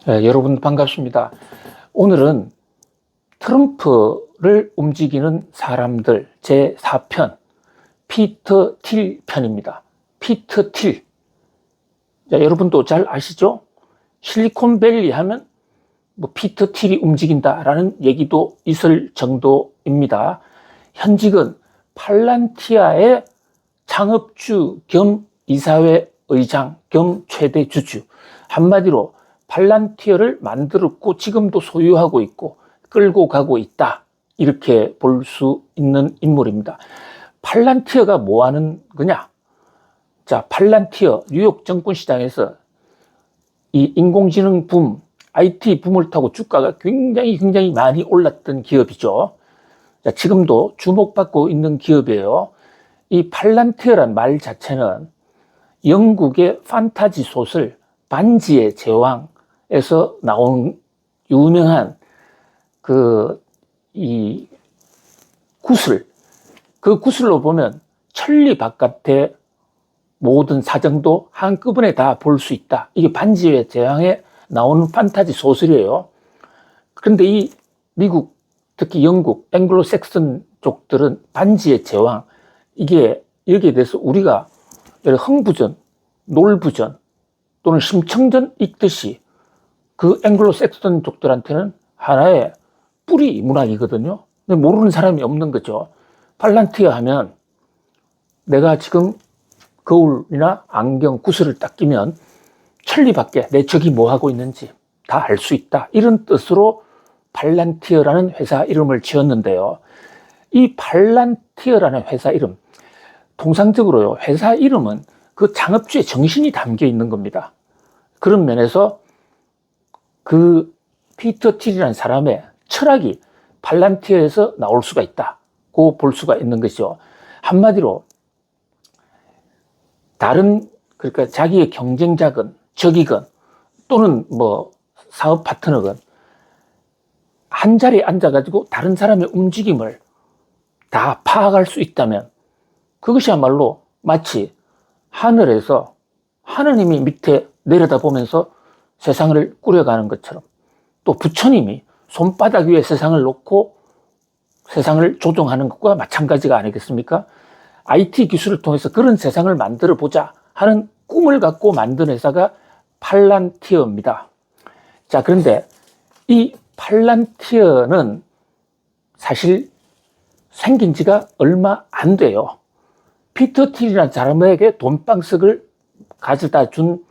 네, 여러분 반갑습니다. 오늘은 트럼프를 움직이는 사람들 제4편 피터 틸 편입니다. 피터 틸. 자, 여러분도 잘 아시죠? 실리콘밸리 하면 뭐 피터 틸이 움직인다라는 얘기도 있을 정도입니다. 현직은 팔란티아의 창업주 겸 이사회 의장 겸 최대 주주. 한마디로 팔란티어를 만들었고 지금도 소유하고 있고 끌고 가고 있다. 이렇게 볼 수 있는 인물입니다. 팔란티어가 뭐 하는 거냐? 자, 팔란티어 뉴욕 증권시장에서 이 인공지능 붐, IT 붐을 타고 주가가 굉장히 많이 올랐던 기업이죠. 자, 지금도 주목받고 있는 기업이에요. 이 팔란티어란 말 자체는 영국의 판타지 소설 반지의 제왕에서 나온 유명한 이 구슬, 그 구슬로 보면 천리 바깥의 모든 사정도 한꺼번에 다 볼 수 있다. 이게 반지의 제왕에 나오는 판타지 소설이에요. 그런데 이 미국, 특히 영국, 앵글로색슨 쪽들은 반지의 제왕, 이게 여기에 대해서 우리가 흥부전, 놀부전 또는 심청전 읽듯이 그 앵글로색슨 족들한테는 하나의 뿌리 문학이거든요. 근데 모르는 사람이 없는 거죠. 팔란티어 하면 내가 지금 거울이나 안경, 구슬을 딱 끼면 천리 밖에 내 적이 뭐 하고 있는지 다 알 수 있다. 이런 뜻으로 팔란티어라는 회사 이름을 지었는데요. 이 팔란티어라는 회사 이름, 통상적으로요, 회사 이름은 그 창업주의 정신이 담겨 있는 겁니다. 그런 면에서 그 피터 틸이라는 사람의 철학이 팔란티어에서 나올 수가 있다고 볼 수가 있는 것이죠. 한마디로 다른, 그러니까 자기의 경쟁자건 적이건 또는 뭐 사업 파트너건 한 자리에 앉아가지고 다른 사람의 움직임을 다 파악할 수 있다면 그것이야말로 마치 하늘에서 하느님이 밑에 내려다보면서 세상을 꾸려가는 것처럼, 또 부처님이 손바닥 위에 세상을 놓고 세상을 조종하는 것과 마찬가지가 아니겠습니까? IT 기술을 통해서 그런 세상을 만들어 보자 하는 꿈을 갖고 만든 회사가 팔란티어입니다. 자, 그런데 이 팔란티어는 사실 생긴 지가 얼마 안 돼요. 피터 틸이라는 사람에게 돈방석을 가져다 준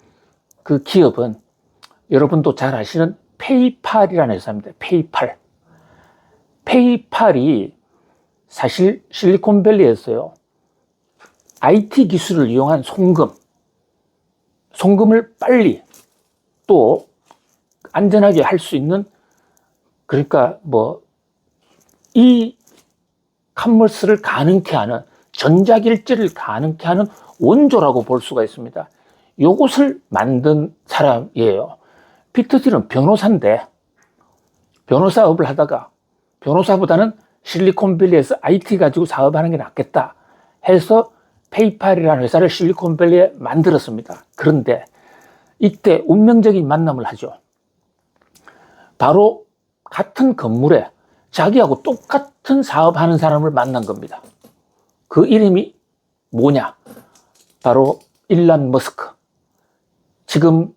그 기업은 여러분도 잘 아시는 페이팔이라는 회사입니다. 페이팔. 페이팔이 사실 실리콘밸리에서요, IT 기술을 이용한 송금을 빨리 또 안전하게 할 수 있는, 그러니까 뭐 이 커머스를 가능케 하는, 전자결제를 가능케 하는 원조라고 볼 수가 있습니다. 요것을 만든 사람이에요. 피터 틸은 변호사인데 변호사업을 하다가 변호사보다는 실리콘밸리에서 IT 가지고 사업하는 게 낫겠다 해서 페이팔이라는 회사를 실리콘밸리에 만들었습니다. 그런데 이때 운명적인 만남을 하죠. 바로 같은 건물에 자기하고 똑같은 사업하는 사람을 만난 겁니다. 그 이름이 뭐냐? 바로 일론 머스크. 지금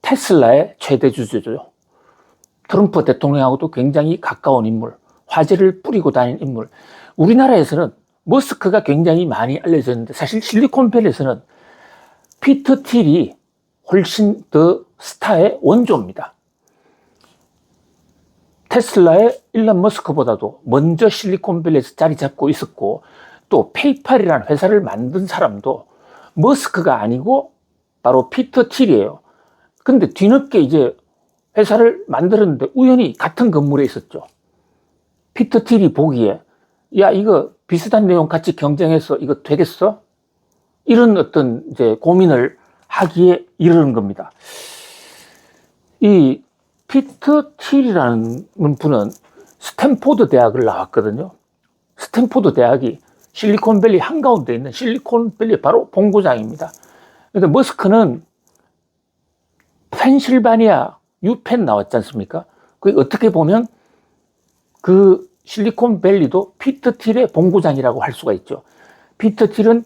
테슬라의 최대 주주죠. 트럼프 대통령하고도 굉장히 가까운 인물, 화제를 뿌리고 다니는 인물. 우리나라에서는 머스크가 굉장히 많이 알려져 있는데 사실 실리콘밸리에서는 피터 틸이 훨씬 더 스타의 원조입니다. 테슬라의 일론 머스크보다도 먼저 실리콘밸리에서 자리 잡고 있었고, 또 페이팔이라는 회사를 만든 사람도 머스크가 아니고 바로 피터 틸이에요. 근데 뒤늦게 이제 회사를 만들었는데 우연히 같은 건물에 있었죠. 피터 틸이 보기에 야, 이거 비슷한 내용 같이 경쟁해서 이거 되겠어? 이런 어떤 이제 고민을 하기에 이르는 겁니다. 이 피터 틸이라는 분은 스탠포드 대학을 나왔거든요. 스탠포드 대학이 실리콘밸리 한가운데 있는 실리콘밸리 바로 본고장입니다. 근데 머스크는 펜실바니아 유펜 나왔지 않습니까? 그 어떻게 보면 그 실리콘밸리도 피터 틸의 본고장이라고 할 수가 있죠. 피터 틸은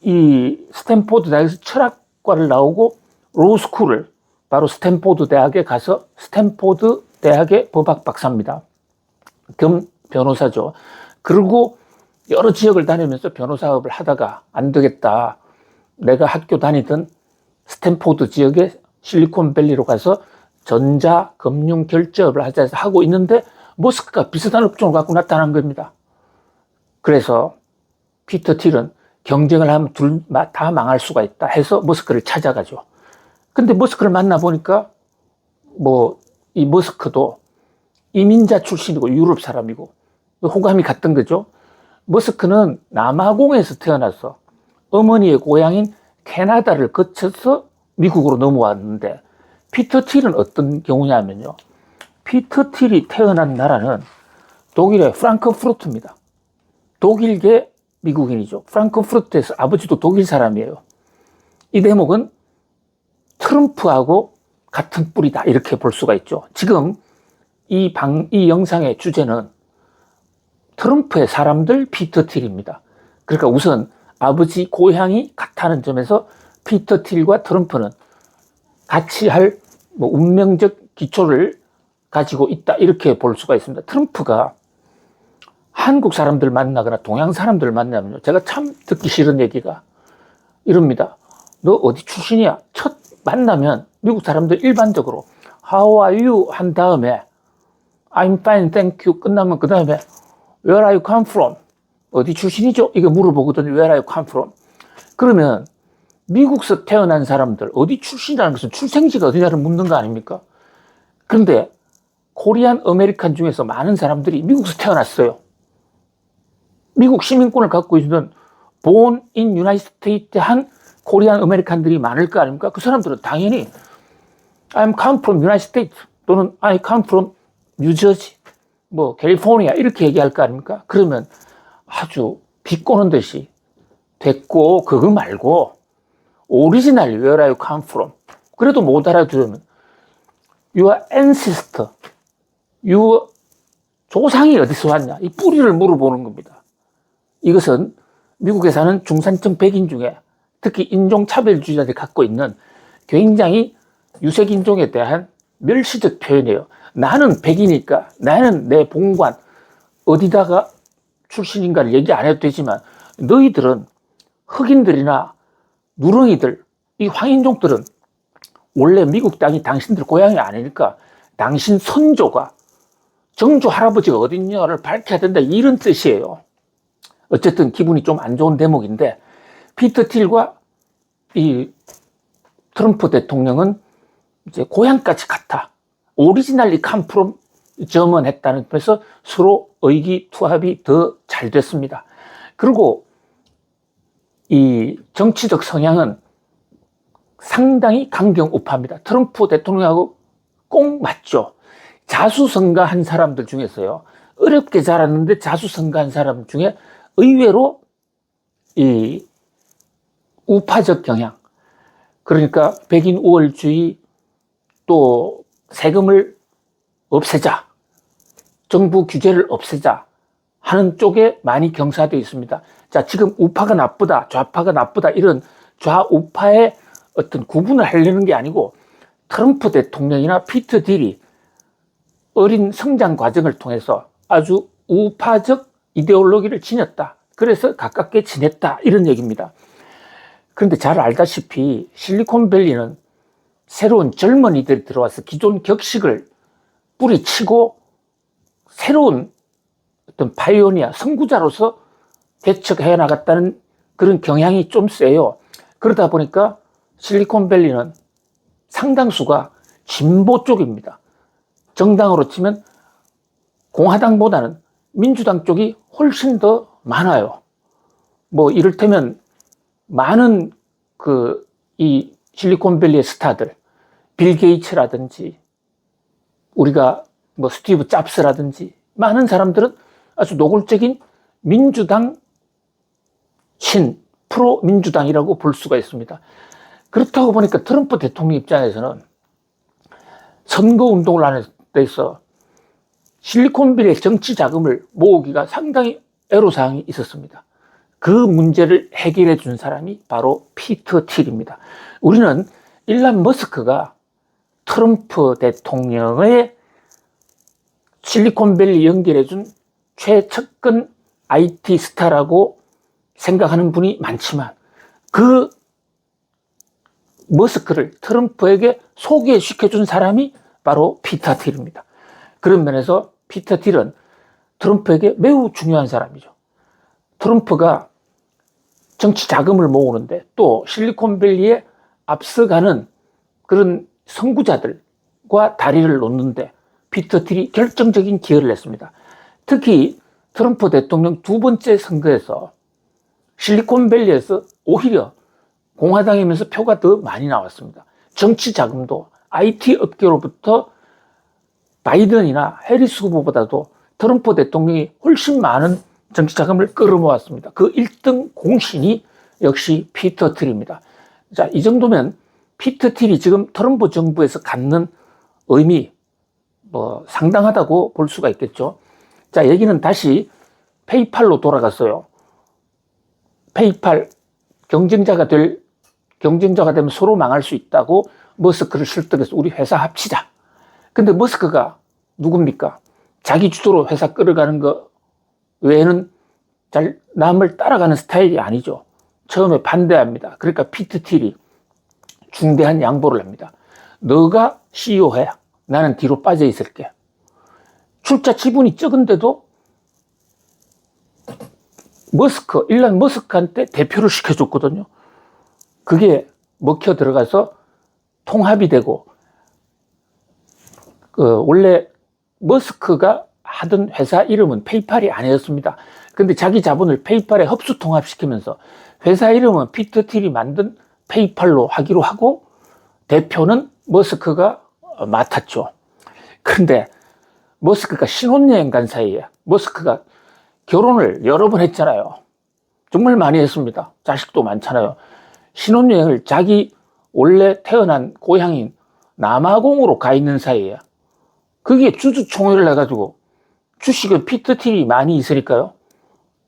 이 스탠포드 대학에서 철학과를 나오고 로스쿨을 바로 스탠포드 대학에 가서 스탠포드 대학의 법학 박사입니다. 겸 변호사죠. 그리고 여러 지역을 다니면서 변호사업을 하다가 안 되겠다. 내가 학교 다니던 스탠포드 지역의 실리콘밸리로 가서 전자 금융 결제업을 하자 해서 하고 있는데 머스크가 비슷한 업종을 갖고 나타난 겁니다. 그래서 피터 틸은 경쟁을 하면 둘 다 망할 수가 있다 해서 머스크를 찾아가죠. 근데 머스크를 만나보니까 이 머스크도 이민자 출신이고 유럽 사람이고 호감이 갔던 거죠. 머스크는 남아공에서 태어나서 어머니의 고향인 캐나다를 거쳐서 미국으로 넘어왔는데 피터 틸은 어떤 경우냐면요. 피터 틸이 태어난 나라는 독일의 프랑크푸르트입니다. 독일계 미국인이죠. 프랑크푸르트에서 아버지도 독일 사람이에요. 이 대목은 트럼프하고 같은 뿌리다 이렇게 볼 수가 있죠. 지금 이 영상의 주제는 트럼프의 사람들 피터 틸입니다. 그러니까 우선 아버지 고향이 같다는 점에서 피터 틸과 트럼프는 같이 할 운명적 기초를 가지고 있다 이렇게 볼 수가 있습니다. 트럼프가 한국 사람들 만나거나 동양 사람들 만나면요, 제가 참 듣기 싫은 얘기가 이럽니다. 너 어디 출신이야? 첫 만나면 미국 사람들 일반적으로 How are you? 한 다음에 I'm fine, thank you 끝나면 그 다음에 Where are you come from? 어디 출신이죠? 이거 물어보거든요. Where are you come from? 그러면 미국에서 태어난 사람들 어디 출신이라는 것은 출생지가 어디냐를 묻는 거 아닙니까? 그런데 코리안 아메리칸 중에서 많은 사람들이 미국에서 태어났어요. 미국 시민권을 갖고 있는 born in United States 한 코리안 아메리칸들이 많을 거 아닙니까? 그 사람들은 당연히 I'm come from United States 또는 I come from New Jersey, 캘리포니아 이렇게 얘기할 거 아닙니까? 그러면 아주 비꼬는 듯이 됐고 그거 말고 오리지널 where are you come from? 그래도 못 알아들으면 your ancestor, your 조상이 어디서 왔냐? 이 뿌리를 물어보는 겁니다. 이것은 미국에 사는 중산층 백인 중에 특히 인종차별주의자들이 갖고 있는 굉장히 유색인종에 대한 멸시적 표현이에요. 나는 백이니까 나는 내 본관 어디다가 출신인가를 얘기 안 해도 되지만 너희들은 흑인들이나 누렁이들, 이 황인종들은 원래 미국 땅이 당신들 고향이 아니니까 당신 선조가 정조 할아버지가 어딨냐를 밝혀야 된다 이런 뜻이에요. 어쨌든 기분이 좀 안 좋은 대목인데 피터 틸과 이 트럼프 대통령은 이제 고향까지 같아. 오리지널리 컴프롬 점언했다는 점에서 서로 의기투합이 더 잘 됐습니다. 그리고 이 정치적 성향은 상당히 강경우파입니다. 트럼프 대통령하고 꼭 맞죠. 자수성가한 사람들 중에서요. 어렵게 자랐는데 자수성가한 사람 중에 의외로 이 우파적 경향, 그러니까 백인 우월주의, 또 세금을 없애자, 정부 규제를 없애자 하는 쪽에 많이 경사되어 있습니다. 자, 지금 우파가 나쁘다, 좌파가 나쁘다 이런 좌우파의 어떤 구분을 하려는 게 아니고 트럼프 대통령이나 피터 딜이 어린 성장 과정을 통해서 아주 우파적 이데올로기를 지녔다. 그래서 가깝게 지냈다. 이런 얘기입니다. 그런데 잘 알다시피 실리콘밸리는 새로운 젊은이들이 들어와서 기존 격식을 뿌리치고 새로운 어떤 파이오니아, 선구자로서 개척해 나갔다는 그런 경향이 좀 세요. 그러다 보니까 실리콘밸리는 상당수가 진보 쪽입니다. 정당으로 치면 공화당보다는 민주당 쪽이 훨씬 더 많아요. 이를테면 많은 이 실리콘밸리의 스타들, 빌 게이츠라든지 우리가 스티브 잡스라든지 많은 사람들은 아주 노골적인 민주당 프로 민주당이라고 볼 수가 있습니다. 그렇다고 보니까 트럼프 대통령 입장에서는 선거운동을 하는 데 있어 실리콘밸리의 정치 자금을 모으기가 상당히 애로사항이 있었습니다. 그 문제를 해결해 준 사람이 바로 피터 틸입니다. 우리는 일론 머스크가 트럼프 대통령의 실리콘밸리 연결해 준 최측근 IT 스타라고 생각하는 분이 많지만 그 머스크를 트럼프에게 소개시켜 준 사람이 바로 피터 틸입니다. 그런 면에서 피터 틸은 트럼프에게 매우 중요한 사람이죠. 트럼프가 정치 자금을 모으는데 또 실리콘밸리에 앞서가는 그런 선구자들과 다리를 놓는데 피터 틸이 결정적인 기여를 했습니다. 특히 트럼프 대통령 두 번째 선거에서 실리콘밸리에서 오히려 공화당이면서 표가 더 많이 나왔습니다. 정치 자금도 IT 업계로부터 바이든이나 해리스 후보보다도 트럼프 대통령이 훨씬 많은 정치 자금을 끌어모았습니다. 그 1등 공신이 역시 피터 틸입니다. 자, 이 정도면 피터 틸이 지금 트럼프 정부에서 갖는 의미 상당하다고 볼 수가 있겠죠. 자, 얘기는 다시 페이팔로 돌아갔어요. 페이팔 경쟁자가 되면 서로 망할 수 있다고 머스크를 설득해서 우리 회사 합치자. 근데 머스크가 누굽니까? 자기 주도로 회사 끌어가는 거 외에는 잘 남을 따라가는 스타일이 아니죠. 처음에 반대합니다. 그러니까 피터 틸이 중대한 양보를 합니다. 너가 CEO 해. 나는 뒤로 빠져 있을게. 출자 지분이 적은데도 일론 머스크한테 대표를 시켜줬거든요. 그게 먹혀 들어가서 통합이 되고, 원래 머스크가 하던 회사 이름은 페이팔이 아니었습니다. 근데 자기 자본을 페이팔에 흡수 통합시키면서 회사 이름은 피터 틸이 만든 페이팔로 하기로 하고 대표는 머스크가 맡았죠. 그런데 머스크가 신혼여행 간 사이에 머스크가 결혼을 여러 번 했잖아요. 정말 많이 했습니다. 자식도 많잖아요. 신혼여행을 자기 원래 태어난 고향인 남아공으로 가 있는 사이에 그게 주주총회를 해가지고 주식은 피터 틸이 많이 있으니까요.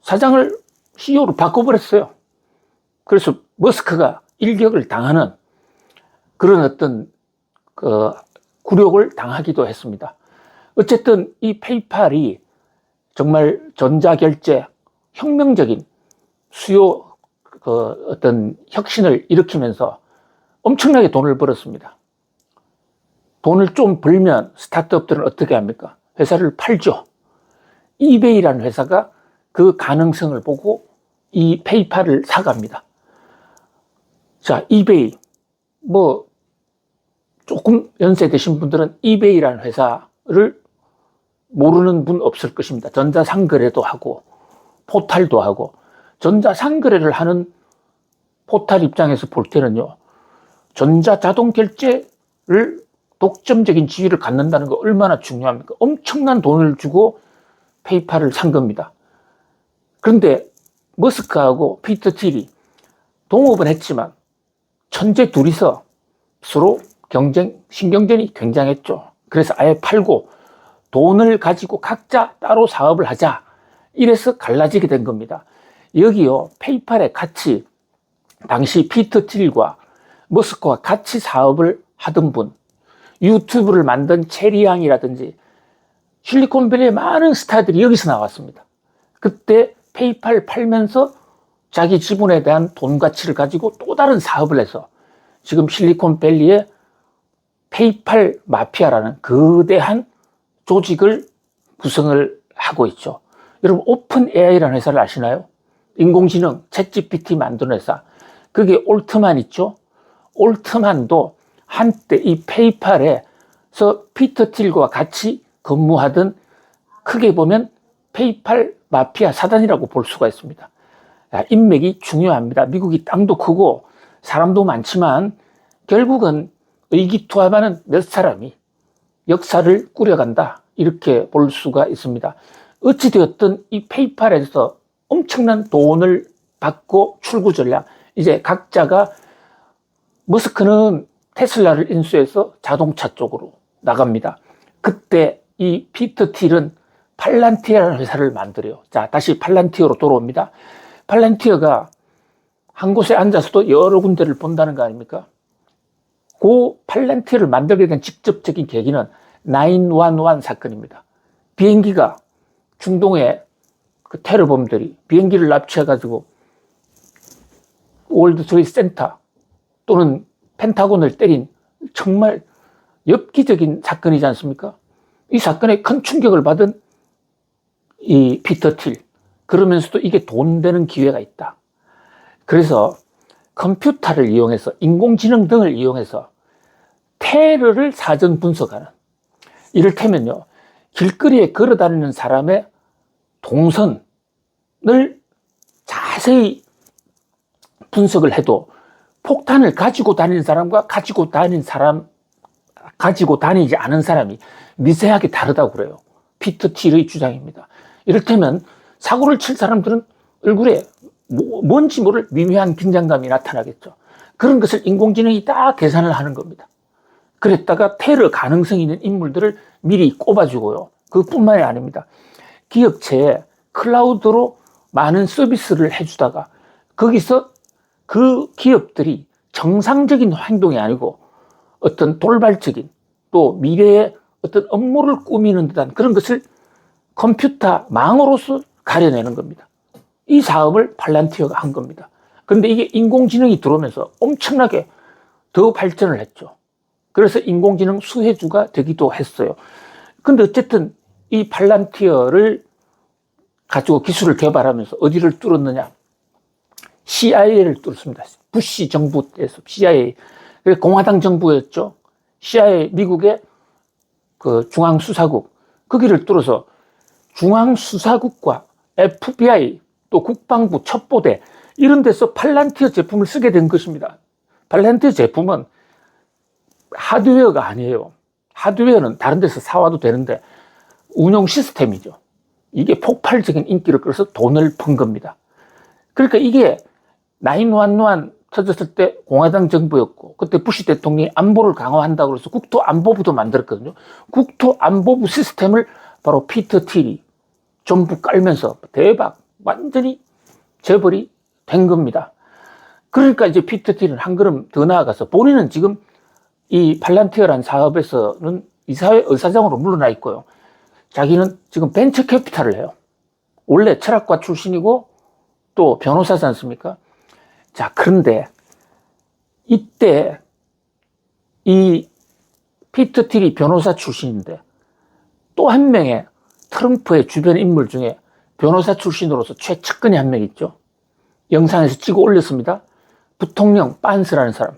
사장을 CEO로 바꿔버렸어요. 그래서 머스크가 일격을 당하는 그런 어떤 굴욕을 당하기도 했습니다. 어쨌든 이 페이팔이 정말 전자결제 혁명적인 수요 어떤 혁신을 일으키면서 엄청나게 돈을 벌었습니다. 돈을 좀 벌면 스타트업들은 어떻게 합니까? 회사를 팔죠. 이베이라는 회사가 그 가능성을 보고 이 페이팔을 사갑니다. 자, 이베이. 조금 연세 되신 분들은 이베이라는 회사를 모르는 분 없을 것입니다. 전자상거래도 하고, 포탈도 하고, 전자상거래를 하는 포탈 입장에서 볼 때는요, 전자자동결제를 독점적인 지위를 갖는다는 거 얼마나 중요합니까? 엄청난 돈을 주고 페이팔을 산 겁니다. 그런데 머스크하고 피터 틸이 동업은 했지만 천재 둘이서 서로 신경전이 굉장했죠. 그래서 아예 팔고 돈을 가지고 각자 따로 사업을 하자. 이래서 갈라지게 된 겁니다. 여기요, 페이팔의 같이 당시 피터 틸과 머스크와 같이 사업을 하던 분, 유튜브를 만든 체리 양이라든지 실리콘밸리의 많은 스타들이 여기서 나왔습니다. 그때 페이팔 팔면서 자기 지분에 대한 돈 가치를 가지고 또 다른 사업을 해서 지금 실리콘밸리의 페이팔 마피아라는 거대한 조직을 구성을 하고 있죠. 여러분, 오픈 AI라는 회사를 아시나요? 인공지능 챗GPT 만드는 회사. 그게 올트만 있죠? 올트만도 한때 이 페이팔에서 피터 틸과 같이 근무하던, 크게 보면 페이팔 마피아 사단이라고 볼 수가 있습니다. 인맥이 중요합니다. 미국이 땅도 크고 사람도 많지만 결국은 의기투합하는 몇 사람이 역사를 꾸려간다, 이렇게 볼 수가 있습니다. 어찌되었든 이 페이팔에서 엄청난 돈을 받고 출구 전략, 이제 각자가, 머스크는 테슬라를 인수해서 자동차 쪽으로, 나갑니다. 그때 이 피터 틸은 팔란티어라는 회사를 만들어요. 자, 다시 팔란티어로 돌아옵니다. 팔란티어가 한 곳에 앉아서도 여러 군데를 본다는 거 아닙니까? 그 팔란티어를 만들게 된 직접적인 계기는 911 사건입니다. 비행기가 중동의 그 테러범들이 비행기를 납치해가지고 월드 트레이드 센터 또는 펜타곤을 때린 정말 엽기적인 사건이지 않습니까? 이 사건에 큰 충격을 받은 이 피터 틸. 그러면서도 이게 돈 되는 기회가 있다. 그래서 컴퓨터를 이용해서 인공지능 등을 이용해서 테러를 사전 분석하는, 이를테면요, 길거리에 걸어다니는 사람의 동선을 자세히 분석을 해도 폭탄을 가지고 다니는 사람과 가지고 다니지 않은 사람이 미세하게 다르다고 그래요. 피터 틸의 주장입니다. 이를테면 사고를 칠 사람들은 얼굴에 뭔지 모를 미묘한 긴장감이 나타나겠죠. 그런 것을 인공지능이 다 계산을 하는 겁니다. 그랬다가 테러 가능성이 있는 인물들을 미리 꼽아주고요. 그뿐만이 아닙니다. 기업체에 클라우드로 많은 서비스를 해주다가 거기서 그 기업들이 정상적인 행동이 아니고 어떤 돌발적인 또 미래의 어떤 업무를 꾸미는 듯한 그런 것을 컴퓨터 망으로서 가려내는 겁니다. 이 사업을 팔란티어가 한 겁니다. 그런데 이게 인공지능이 들어오면서 엄청나게 더 발전을 했죠. 그래서 인공지능 수혜주가 되기도 했어요. 근데 어쨌든 이 팔란티어를 가지고 기술을 개발하면서 어디를 뚫었느냐? CIA를 뚫었습니다. 부시 정부 때에서 CIA. 공화당 정부였죠. CIA, 미국의 그 중앙수사국. 거기를 뚫어서 중앙수사국과 FBI, 또 국방부 첩보대, 이런 데서 팔란티어 제품을 쓰게 된 것입니다. 팔란티어 제품은 하드웨어가 아니에요. 하드웨어는 다른 데서 사와도 되는데 운영 시스템이죠. 이게 폭발적인 인기를 끌어서 돈을 번 겁니다. 그러니까 이게 911 터졌을 때 공화당 정부였고, 그때 부시 대통령이 안보를 강화한다고 해서 국토안보부도 만들었거든요. 국토안보부 시스템을 바로 피터 틸이 전부 깔면서 대박, 완전히 재벌이 된 겁니다. 그러니까 이제 피터 틸은 한 걸음 더 나아가서 본인은 지금 이 팔란티어라는 사업에서는 이사회 의사장으로 물러나 있고요. 자기는 지금 벤처 캐피탈을 해요. 원래 철학과 출신이고 또 변호사지 않습니까? 자, 그런데 이때 이 피터 틸이 변호사 출신인데 또 한 명의 트럼프의 주변 인물 중에 변호사 출신으로서 최측근이 한 명 있죠. 영상에서 찍어 올렸습니다. 부통령 빤스라는 사람.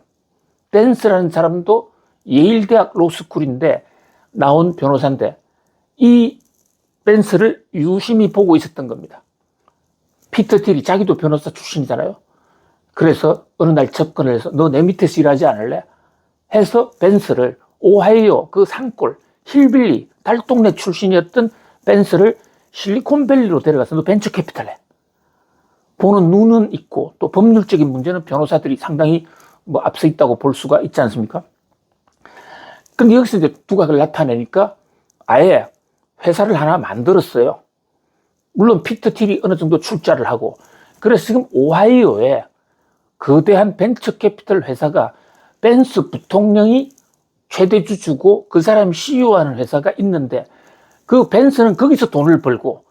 댄스라는 사람도 예일대학 로스쿨인데 나온 변호사인데 이 댄스를 유심히 보고 있었던 겁니다. 피터 틸이 자기도 변호사 출신이잖아요. 그래서 어느 날 접근을 해서 너 내 밑에서 일하지 않을래? 해서 벤스를 오하이오 그 산골 힐빌리 달동네 출신이었던 벤스를 실리콘밸리로 데려가서 너 벤처 캐피탈 해. 보는 눈은 있고 또 법률적인 문제는 변호사들이 상당히 뭐 앞서 있다고 볼 수가 있지 않습니까? 근데 여기서 이제 두각을 나타내니까 아예 회사를 하나 만들었어요. 물론 피터 틸이 어느 정도 출자를 하고, 그래서 지금 오하이오에 거대한 벤처 캐피털 회사가 벤스 부통령이 최대 주주고 그 사람이 CEO하는 회사가 있는데 그 벤스는 거기서 돈을 벌고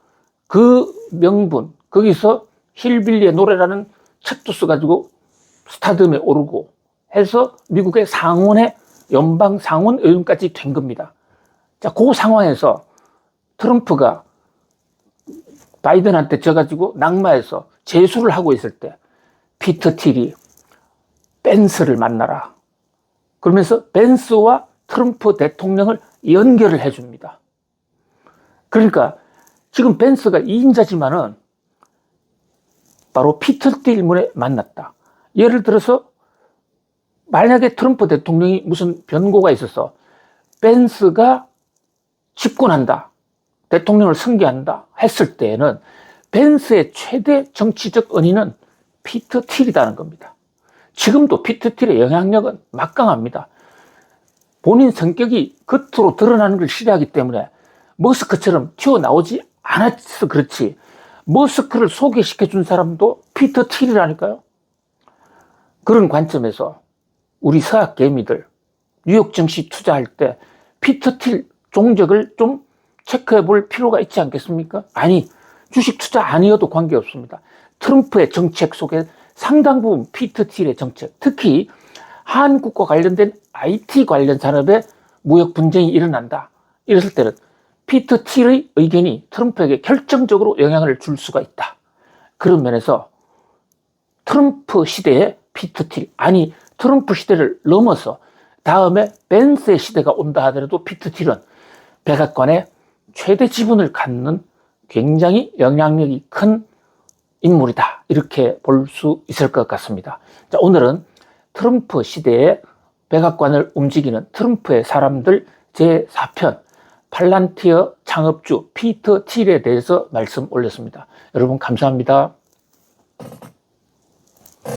그 명분, 거기서 힐빌리의 노래라는 책도 써가지고 스타덤에 오르고 해서 미국의 상원의 연방 상원 의원까지 된 겁니다. 자, 그 상황에서 트럼프가 바이든한테 져가지고 낙마해서 재수를 하고 있을 때 피터 틸이 벤스를 만나라. 그러면서 벤스와 트럼프 대통령을 연결을 해줍니다. 그러니까 지금 벤스가 2인자지만은 바로 피터 틸문에 만났다. 예를 들어서 만약에 트럼프 대통령이 무슨 변고가 있어서 벤스가 집권한다, 대통령을 승계한다 했을 때에는 벤스의 최대 정치적 은인은 피터 틸이라는 겁니다. 지금도 피터 틸의 영향력은 막강합니다. 본인 성격이 겉으로 드러나는 걸 싫어하기 때문에 머스크처럼 튀어나오지 않았어 그렇지. 머스크를 소개시켜 준 사람도 피터 틸이라니까요. 그런 관점에서 우리 서학 개미들 뉴욕 증시 투자할 때 피터 틸 종적을 좀 체크해 볼 필요가 있지 않겠습니까? 아니, 주식 투자 아니어도 관계없습니다. 트럼프의 정책 속에 상당 부분 피터 틸의 정책, 특히 한국과 관련된 IT 관련 산업에 무역 분쟁이 일어난다. 이랬을 때는 피터 틸의 의견이 트럼프에게 결정적으로 영향을 줄 수가 있다. 그런 면에서 트럼프 시대의 피터 틸, 아니 트럼프 시대를 넘어서 다음에 벤스의 시대가 온다 하더라도 피터 틸은 백악관의 최대 지분을 갖는 굉장히 영향력이 큰 인물이다. 이렇게 볼 수 있을 것 같습니다. 자, 오늘은 트럼프 시대의 백악관을 움직이는 트럼프의 사람들 제4편 팔란티어 창업주 피터 틸에 대해서 말씀 올렸습니다. 여러분 감사합니다.